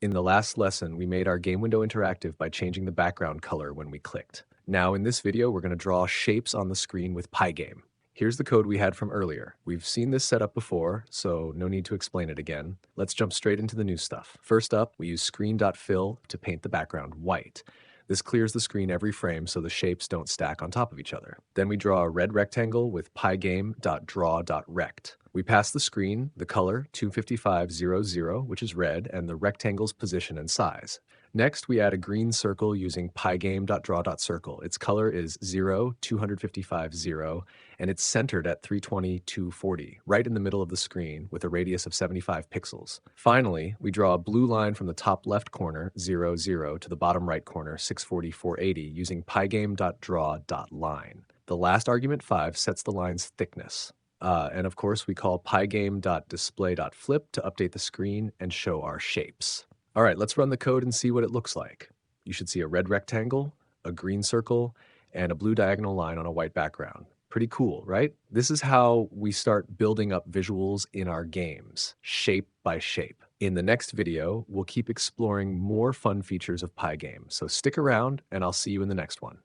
In the last lesson, we made our game window interactive by changing the background color when we clicked. Now in this video, we're going to draw shapes on the screen with pygame. Here's the code we had from earlier. We've seen this setup before, so no need to explain it again. Let's jump straight into the new stuff. First up, we use screen.fill to paint the background white. This clears the screen every frame so the shapes don't stack on top of each other. Then we draw a red rectangle with pygame.draw.rect. We pass the screen the color 25500, which is red, and the rectangle's position and size. Next, we add a green circle using pygame.draw.circle. Its color is 0, 255, 0, and it's centered at 320, 240, right in the middle of the screen with a radius of 75 pixels. Finally, we draw a blue line from the top left corner, 0, 0, to the bottom right corner, 640, 480, using pygame.draw.line. The last argument, 5, sets the line's thickness. And of course, we call pygame.display.flip to update the screen and show our shapes. All right, let's run the code and see what it looks like. You should see a red rectangle, a green circle, and a blue diagonal line on a white background. Pretty cool, right? This is how we start building up visuals in our games, shape by shape. In the next video, we'll keep exploring more fun features of Pygame, so stick around and I'll see you in the next one.